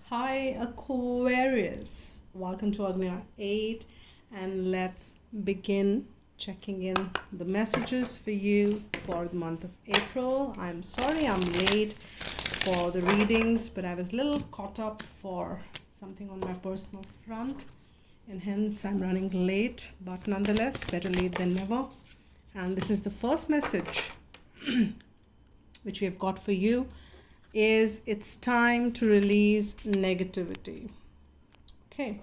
Hi Aquarius, welcome to Agnya 8 and let's begin checking in the messages for you for the month of April. I'm sorry I'm late for the readings, but I was a little caught up for something on my personal front and hence I'm running late, but nonetheless better late than never. And this is the first message which we have got for you is it's time to release negativity. Okay.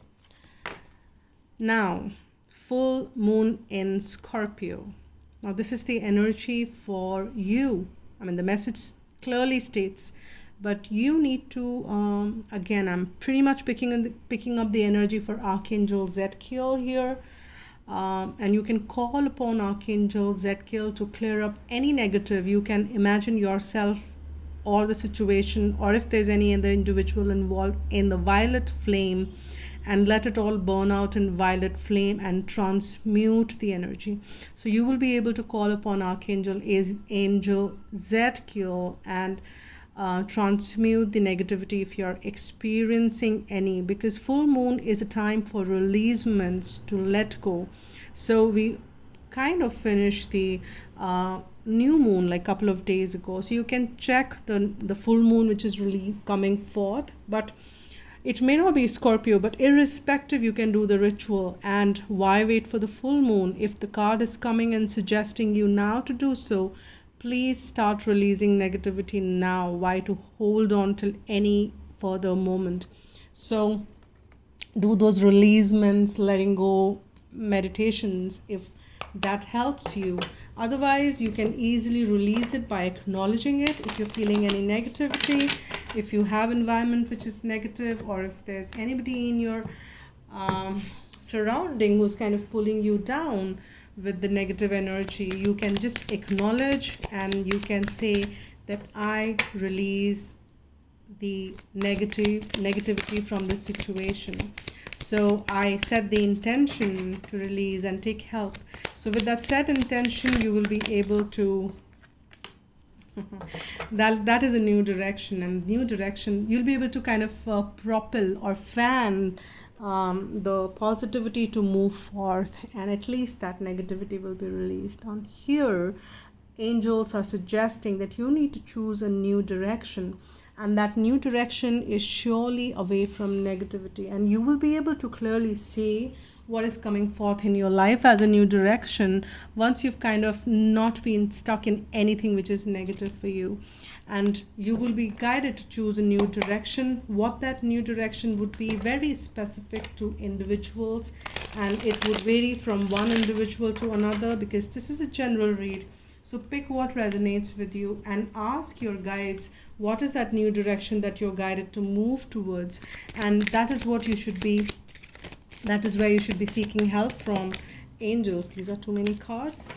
Now, full moon in Scorpio. Now, this is the energy for you. I mean, the message clearly states, but you need to, again, I'm pretty much picking up the energy for Archangel Zadkiel here. And you can call upon Archangel Zadkiel to clear up any negative. You can imagine yourself or the situation, or if there's any other individual involved, in the violet flame, and let it all burn out in violet flame and transmute the energy. So you will be able to call upon Archangel Zadkiel and transmute the negativity if you're experiencing any, because full moon is a time for releasements, to let go. So we kind of finished the new moon like a couple of days ago, so you can check the full moon which is really coming forth, but it may not be Scorpio, but irrespective you can do the ritual. And why wait for the full moon? If the card is coming and suggesting you now to do so, please start releasing negativity now. Why to hold on till any further moment? So do those releasements, letting go meditations if that helps you. Otherwise, you can easily release it by acknowledging it. If you're feeling any negativity, if you have environment which is negative, or if there's anybody in your surrounding who's kind of pulling you down with the negative energy, you can just acknowledge and you can say that I release the negativity from this situation. So I set the intention to release and take help. So with that set intention, you will be able to that is a new direction, and new direction you'll be able to kind of propel or fan the positivity to move forth, and at least that negativity will be released. On here, angels are suggesting that you need to choose a new direction, and that new direction is surely away from negativity, and you will be able to clearly see what is coming forth in your life as a new direction once you've kind of not been stuck in anything which is negative for you. And you will be guided to choose a new direction. What that new direction would be very specific to individuals, and it would vary from one individual to another, because this is a general read. So pick what resonates with you and ask your guides what is that new direction that you're guided to move towards, and that is what you should be, that is where you should be seeking help from angels. These are too many cards.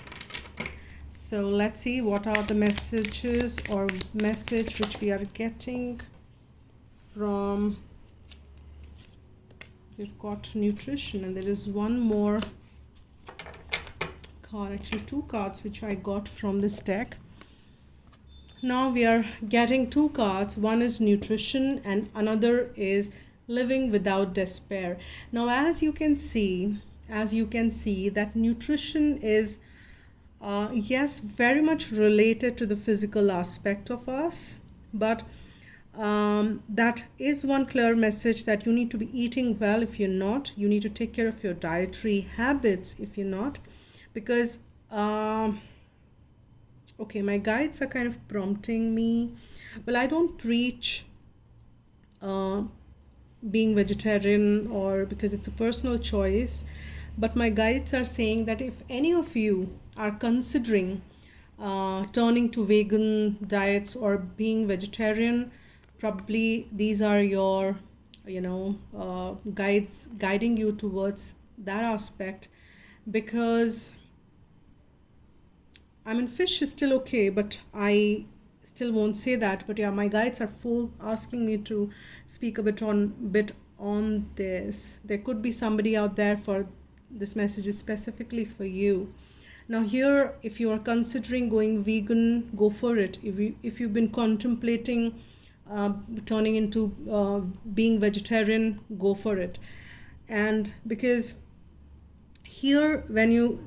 So let's see what are the messages or message which we are getting from. We've got nutrition, and there is one more card, actually two cards which I got from this deck. Now we are getting two cards. One is nutrition and another is living without despair. Now as you can see that nutrition is yes, very much related to the physical aspect of us, but that is one clear message that you need to be eating well. If you're not, you need to take care of your dietary habits if you're not, because okay, my guides are kind of prompting me. Well, I don't preach being vegetarian, or because it's a personal choice, but my guides are saying that if any of you are considering turning to vegan diets or being vegetarian, probably these are your guides guiding you towards that aspect. Because I mean, fish is still okay, but I still won't say that. But yeah, my guides are asking me to speak a bit on this. There could be somebody out there for this message is specifically for you. Now here, if you are considering going vegan, go for it. If you've been contemplating turning into being vegetarian, go for it. And because here, when you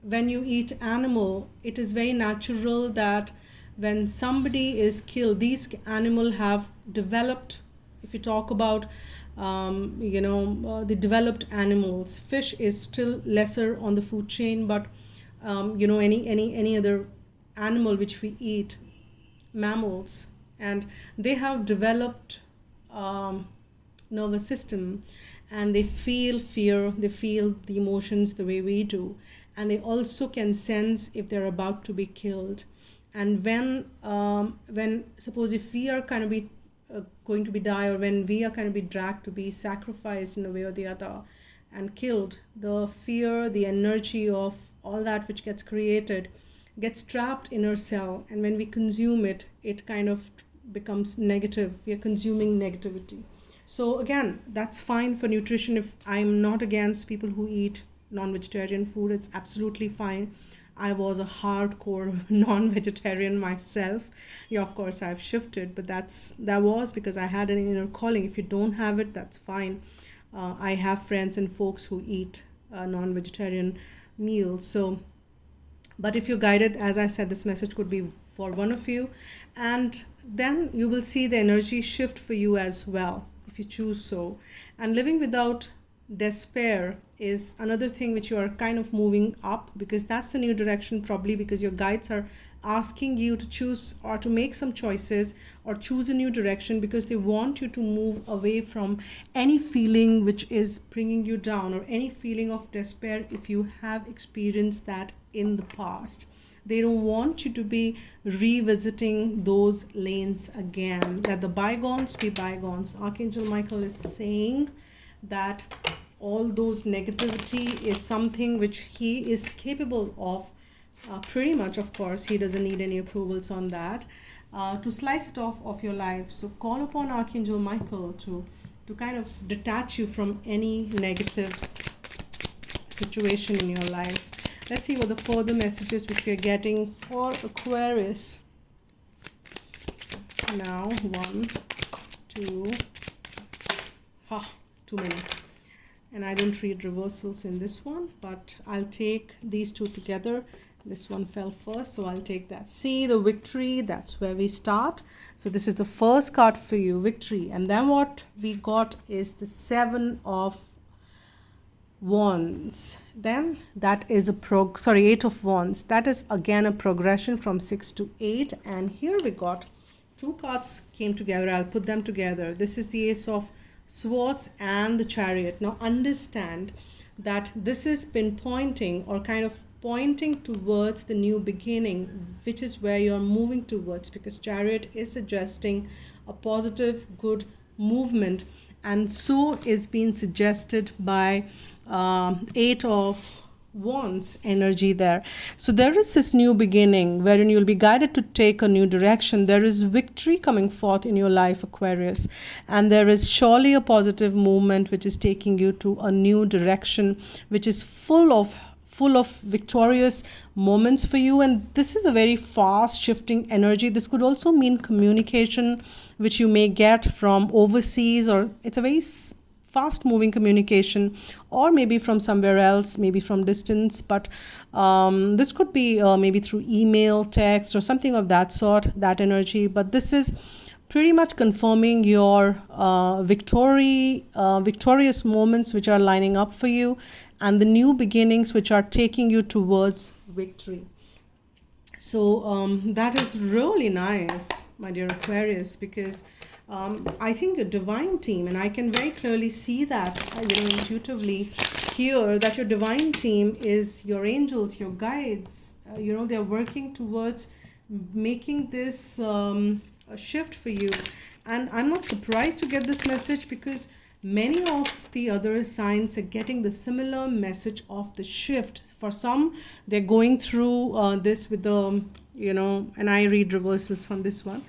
eat animal, it is very natural that when somebody is killed, these animal have developed, if you talk about the developed animals, fish is still lesser on the food chain, but any other animal which we eat, mammals, and they have developed nervous system, and they feel fear, they feel the emotions the way we do, and they also can sense if they're about to be killed. And when suppose if we are kind of be going to be die, or when we are kind of be dragged to be sacrificed in a way or the other and killed, the fear, the energy of all that which gets created gets trapped in our cell, and when we consume it, it kind of becomes negative. We are consuming negativity. So again, that's fine for nutrition. If I'm not against people who eat non-vegetarian food, it's absolutely fine. I was a hardcore non-vegetarian myself. Yeah, of course I've shifted, but that was because I had an inner calling. If you don't have it, that's fine. I have friends and folks who eat non-vegetarian meals. So, but if you're guided, as I said, this message could be for one of you, and then you will see the energy shift for you as well, if you choose so. And living without despair is another thing which you are kind of moving up, because that's the new direction, probably because your guides are asking you to choose or to make some choices or choose a new direction, because they want you to move away from any feeling which is bringing you down, or any feeling of despair if you have experienced that in the past. They don't want you to be revisiting those lanes again. Let the bygones be bygones. Archangel Michael is saying that all those negativity is something which he is capable of, pretty much, of course, he doesn't need any approvals on that, to slice it off of your life. So call upon Archangel Michael to kind of detach you from any negative situation in your life. Let's see what the further messages which we are getting for Aquarius. Now, 1, 2, too many. And I don't read reversals in this one, but I'll take these two together. This one fell first, so I'll take that. See the victory, that's where we start. So this is the first card for you, victory. And then what we got is the 7 of Wands. Then that is a 8 of Wands. That is again a progression from 6 to 8. And here we got 2 cards came together. I'll put them together. This is the Ace of Swords and the Chariot. Now understand that this is pinpointing or kind of pointing towards the new beginning, which is where you're moving towards, because Chariot is suggesting a positive, good movement, and so is being suggested by 8 of Wands energy there. So there is this new beginning wherein you'll be guided to take a new direction. There is victory coming forth in your life, Aquarius, and there is surely a positive movement which is taking you to a new direction, which is full of victorious moments for you. And this is a very fast shifting energy. This could also mean communication which you may get from overseas, or it's a very fast moving communication, or maybe from somewhere else, maybe from distance, but this could be maybe through email, text, or something of that sort, that energy. But this is pretty much confirming your victorious moments which are lining up for you, and the new beginnings which are taking you towards victory. So that is really nice, my dear Aquarius, because I think a divine team, and I can very clearly see that, intuitively here, that your divine team is your angels, your guides. They're working towards making this a shift for you. And I'm not surprised to get this message, because many of the other signs are getting the similar message of the shift. For some, they're going through this with the, and I read reversals on this one.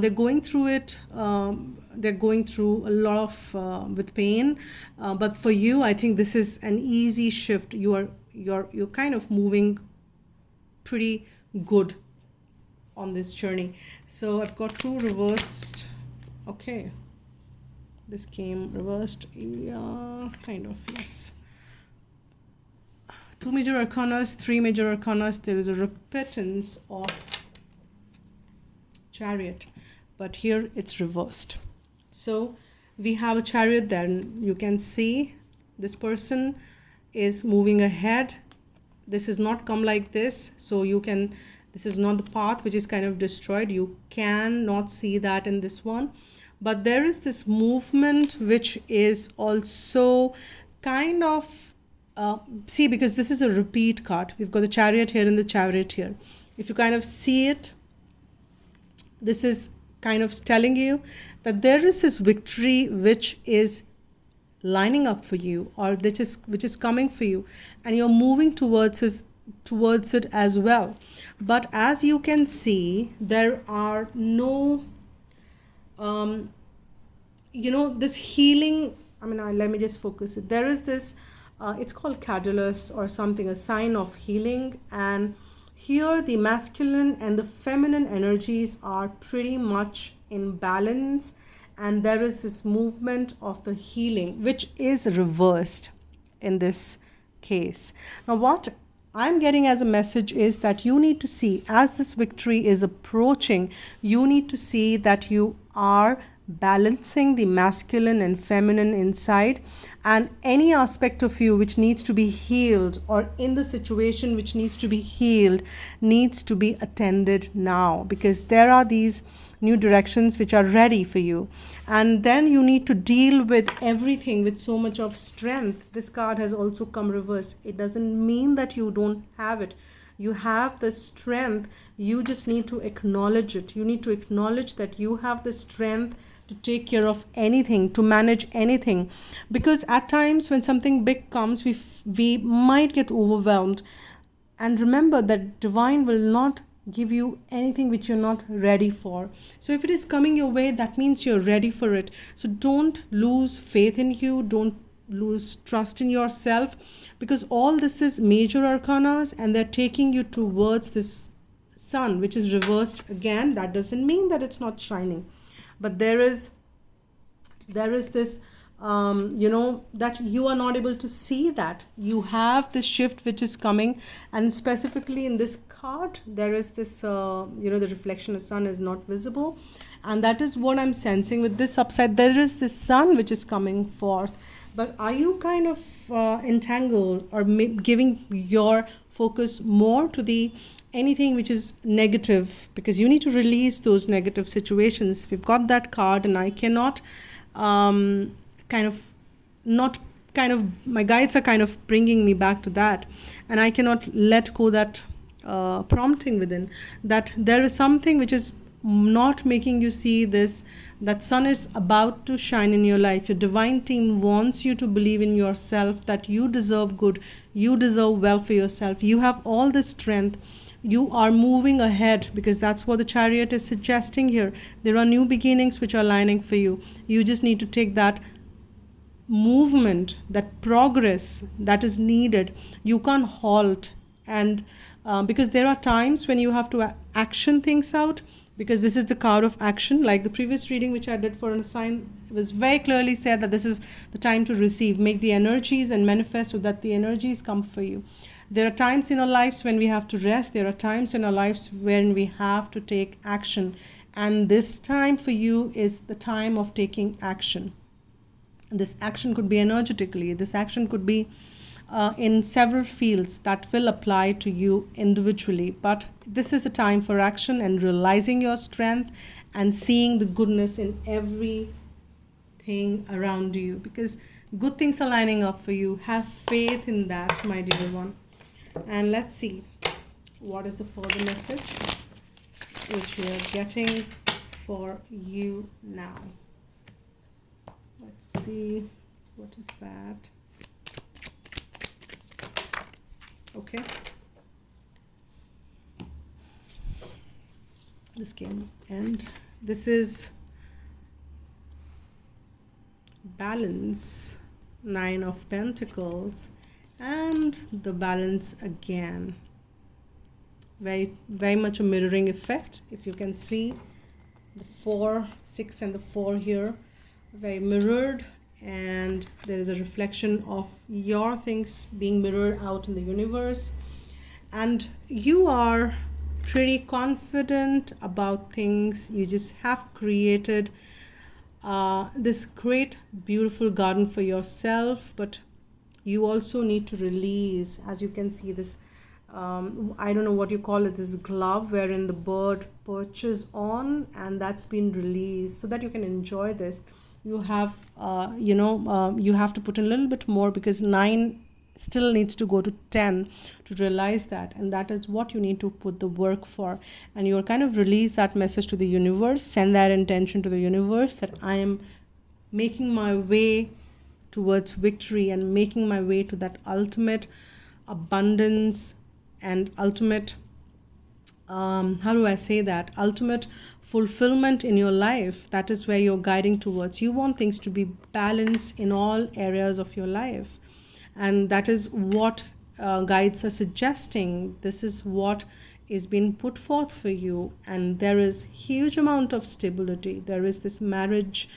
They're going through it. They're going through a lot of with pain. But for you, I think this is an easy shift. You're kind of moving pretty good. on this journey. So I've got 2 reversed. Okay, this came reversed. Yeah, kind of, yes. 2 major arcanas, 3 major arcanas. There is a repentance of Chariot, but here it's reversed. So we have a Chariot. Then you can see this person is moving ahead. This is not come like this, so you can, this is not the path which is kind of destroyed. You cannot see that in this one, but there is this movement which is also kind of see, because this is a repeat card. We've got the Chariot here and the Chariot here. If you kind of see it, this is kind of telling you that there is this victory which is lining up for you, or which is coming for you, and you're moving towards it as well. But as you can see, there are no this healing. I mean, let me just focus it. There is this it's called Cadulus or something, a sign of healing, and here the masculine and the feminine energies are pretty much in balance, and there is this movement of the healing which is reversed in this case. Now what I'm getting as a message is that you need to see, as this victory is approaching, you need to see that you are balancing the masculine and feminine inside, and any aspect of you which needs to be healed, or in the situation which needs to be healed, needs to be attended now, because there are these new directions which are ready for you, and then you need to deal with everything with so much of strength. This card has also come reverse. It doesn't mean that you don't have it. You have the strength. You just need to acknowledge it. You need to acknowledge that you have the strength to take care of anything, to manage anything, because at times when something big comes, we might get overwhelmed. And remember that divine will not give you anything which you're not ready for. So if it is coming your way, that means you're ready for it. So don't lose faith in you, don't lose trust in yourself, because all this is major arcanas, and they're taking you towards this sun which is reversed again. That doesn't mean that it's not shining, but there is this that you are not able to see, that you have this shift which is coming. And specifically in this card, there is this the reflection of sun is not visible, and that is what I'm sensing with this upside. There is this sun which is coming forth, but are you kind of entangled or giving your focus more to the anything which is negative, because you need to release those negative situations. We've got that card, and I cannot my guides are kind of bringing me back to that, and I cannot let go that prompting within, that there is something which is not making you see this, that sun is about to shine in your life. Your divine team wants you to believe in yourself, that you deserve good, you deserve well for yourself, you have all the strength, you are moving ahead, because that's what the Chariot is suggesting here. There are new beginnings which are lining for you. You just need to take that movement, that progress that is needed. You can't halt, and because there are times when you have to action things out, because this is the card of action. Like the previous reading which I did for an sign, it was very clearly said that this is the time to receive, make the energies and manifest so that the energies come for you. There are times in our lives when we have to rest. There are times in our lives when we have to take action. And this time for you is the time of taking action. This action could be energetically. This action could be in several fields that will apply to you individually. But this is the time for action and realizing your strength and seeing the goodness in everything around you, because good things are lining up for you. Have faith in that, my dear one. And let's see what is the further message which we are getting for you now. Let's see, what is that? Okay, this came, and this is balance, 9 of Pentacles, and the balance again. very much a mirroring effect. If you can see the 4, 6 and the 4 here, very mirrored, and there is a reflection of your things being mirrored out in the universe. And you are pretty confident about things. You just have created this great beautiful garden for yourself, but you also need to release, as you can see, this I don't know what you call it, this glove wherein the bird perches on, and that's been released so that you can enjoy this. You have you have to put in a little bit more, because 9 still needs to go to 10 to realize that, and that is what you need to put the work for. And you're kind of release that message to the universe, send that intention to the universe that I am making my way towards victory and making my way to that ultimate abundance and ultimate how do I say that, ultimate fulfillment in your life. That is where you're guiding towards. You want things to be balanced in all areas of your life, and that is what guides are suggesting. This is what is being put forth for you, and there is huge amount of stability. There is this marriage,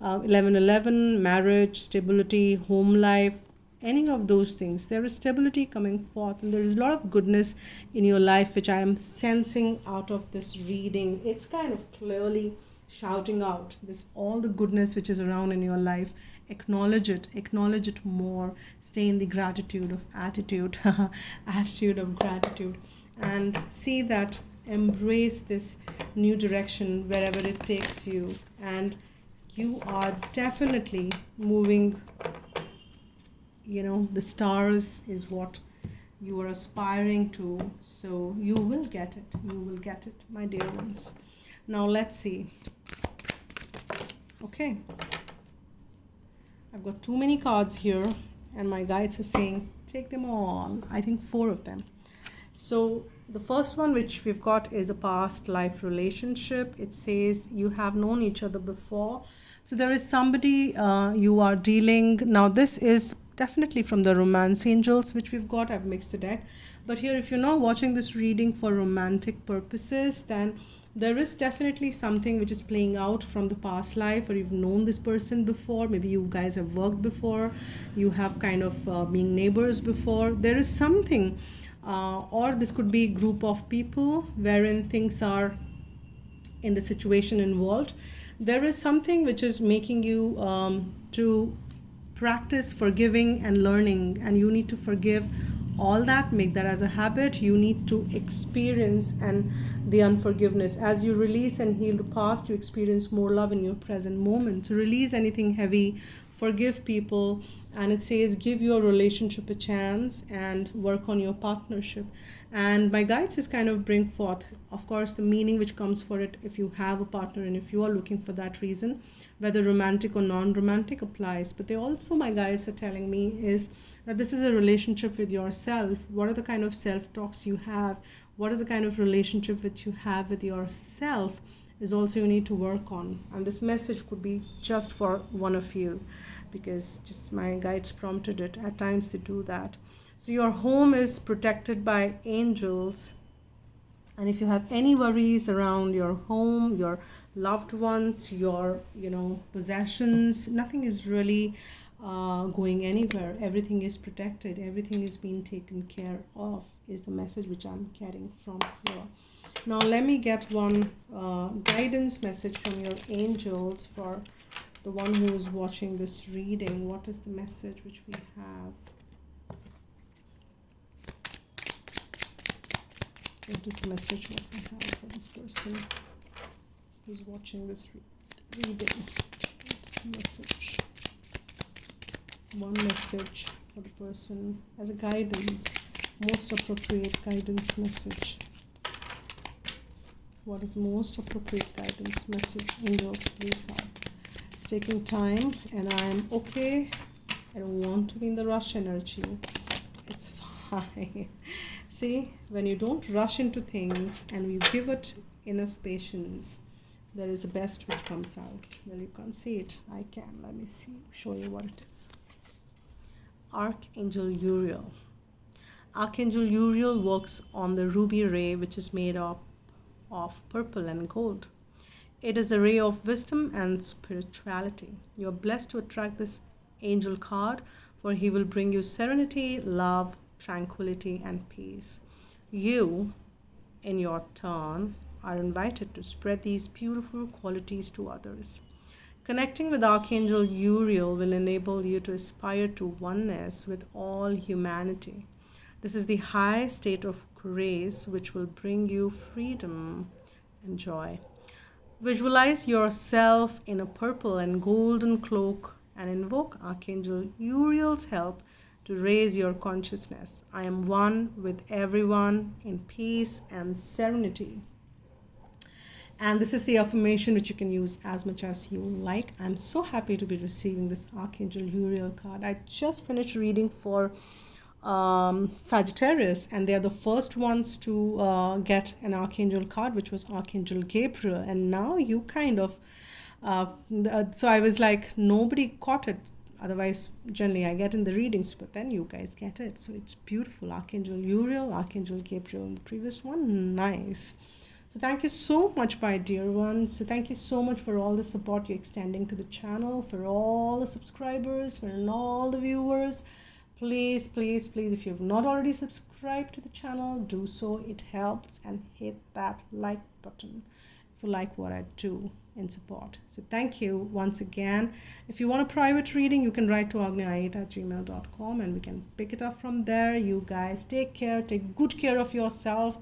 1111, marriage, stability, home life, any of those things. There is stability coming forth, and there is a lot of goodness in your life, which I am sensing out of this reading. It's kind of clearly shouting out this, all the goodness which is around in your life. Acknowledge it more. Stay in the gratitude of attitude, attitude of gratitude, and see that, embrace this new direction wherever it takes you. And you are definitely moving, the stars is what you are aspiring to, so you will get it, my dear ones. Now let's see. Okay, I've got too many cards here, and my guides are saying take them all. I think 4 of them. So the first one which we've got is a past life relationship. It says you have known each other before. So there is somebody you are dealing. Now this is definitely from the romance angels which we've got. I've mixed the deck. But here, if you're not watching this reading for romantic purposes, then there is definitely something which is playing out from the past life, or you've known this person before. Maybe you guys have worked before. You have kind of been neighbors before. There is something, or this could be a group of people wherein things are in the situation involved. There is something which is making you to practice forgiving and learning, and you need to forgive all that, make that as a habit. You need to experience and the unforgiveness. As you release and heal the past, you experience more love in your present moment. So release anything heavy, forgive people, and it says give your relationship a chance and work on your partnership. And my guides is kind of bring forth, of course, the meaning which comes for it if you have a partner and if you are looking for that reason, whether romantic or non-romantic applies. But they also, my guides are telling me, is that this is a relationship with yourself. What are the kind of self-talks you have? What is the kind of relationship which you have with yourself is also you need to work on. And this message could be just for one of you, because just my guides prompted it. At times they do that. So your home is protected by angels. And if you have any worries around your home, your loved ones, your possessions, nothing is really going anywhere. Everything is protected. Everything is being taken care of, is the message which I'm getting from here. Now let me get one guidance message from your angels for the one who is watching this reading. What is the message which we have? What is the message what we have for this person who's watching this reading? What is the message? One message for the person as a guidance, most appropriate guidance message. What is the most appropriate guidance message? Angels, please help. It's taking time, and I'm okay. I don't want to be in the rush energy. It's fine. See, when you don't rush into things and you give it enough patience, there is the best which comes out. Well, you can't see it. I can. Let me show you what it is. Archangel Uriel. Archangel Uriel works on the ruby ray, which is made up of purple and gold. It is a ray of wisdom and spirituality. You are blessed to attract this angel card, for he will bring you serenity, love, tranquility, and peace. You, in your turn, are invited to spread these beautiful qualities to others. Connecting with Archangel Uriel will enable you to aspire to oneness with all humanity. This is the high state of grace which will bring you freedom and joy. Visualize yourself in a purple and golden cloak and invoke Archangel Uriel's help to raise your consciousness. I am one with everyone in peace and serenity. And this is the affirmation which you can use as much as you like. I'm so happy to be receiving this Archangel Uriel card. I just finished reading for Sagittarius, and they're the first ones to get an Archangel card, which was Archangel Gabriel. And now you kind of, so I was like, nobody caught it. Otherwise, generally I get in the readings, but then you guys get it. So it's beautiful. Archangel Uriel, Archangel Gabriel in the previous one. Nice. So thank you so much, my dear ones. So thank you so much for all the support you're extending to the channel, for all the subscribers, for all the viewers. Please, please, please, if you have not already subscribed to the channel, do so. It helps, and hit that like button if you like what I do in support. So thank you once again. If you want a private reading, you can write to agniayet@gmail.com and we can pick it up from there. You guys take care, take good care of yourself,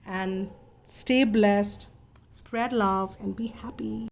and stay blessed, spread love, and be happy.